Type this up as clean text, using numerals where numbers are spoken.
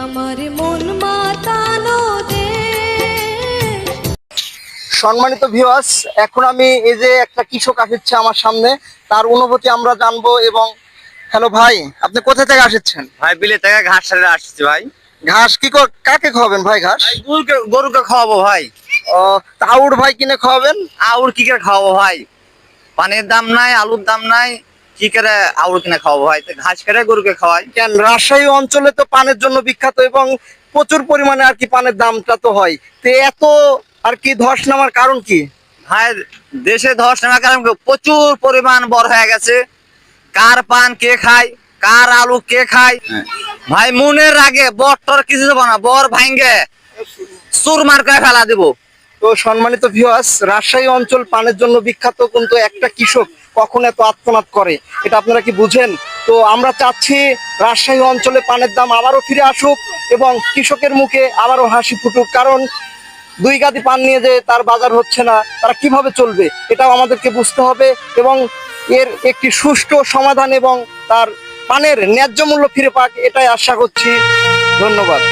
আমার মন মাতানো দেশ। সম্মানিত ভিউয়ার্স, এখন আমি এই যে একটা কৃষক আসছে আমার সামনে, তার অনুভূতি আমরা জানবো। এবং হ্যালো ভাই, আপনি কোথা থেকে আসছেন? ভাই বিলে থেকে ঘাস ছাড়ে আসছি ভাই। ঘাস কাকে খাওয়াবেন ভাই? ঘাস গরুকে খাওয়াবো ভাই। তা আউড় ভাই কিনে খাওয়াবেন? আউর কি করে খাওয়াবো ভাই? পানির দাম নাই, আলুর দাম নাই, কি করে আউর কিনে খাওয়াবো ভাই? তো ঘাস কেটে গরুকে খাওয়াই। কেন, রাজশাহী অঞ্চলে তো পানের জন্য বিখ্যাত এবং প্রচুর পরিমাণে আর কি পানের দামটা তো হয়। তো এত আর কি ধস নামার কারণ কি ভাই দেশে ধস নামার কারণ কি? প্রচুর পরিমাণ বর হয়ে গেছে। কার পান কে খায়, কার আলু কে খায় ভাই? মনের আগে বর টর কিছু দেবো না, বর ভাঙ্গে চুরমার করে ফেলা দিব। তো সম্মানিত ভিউয়ার্স, রাজশাহী অঞ্চল পানের জন্য বিখ্যাত, কিন্তু একটা কৃষক কখন এত আত্মনাদ করে এটা আপনারা কি বুঝেন? তো আমরা চাচ্ছি রাজশাহী অঞ্চলে পানের দাম আবারও ফিরে আসুক এবং কৃষকের মুখে আবারও হাসি ফুটুক। কারণ দুই গাদি পান নিয়ে যে তার বাজার হচ্ছে না, তারা কিভাবে চলবে এটাও আমাদেরকে বুঝতে হবে এবং এর একটি সুষ্ঠু সমাধান এবং তার পানের ন্যায্য মূল্য ফিরে পাক, এটাই আশা করছি। ধন্যবাদ।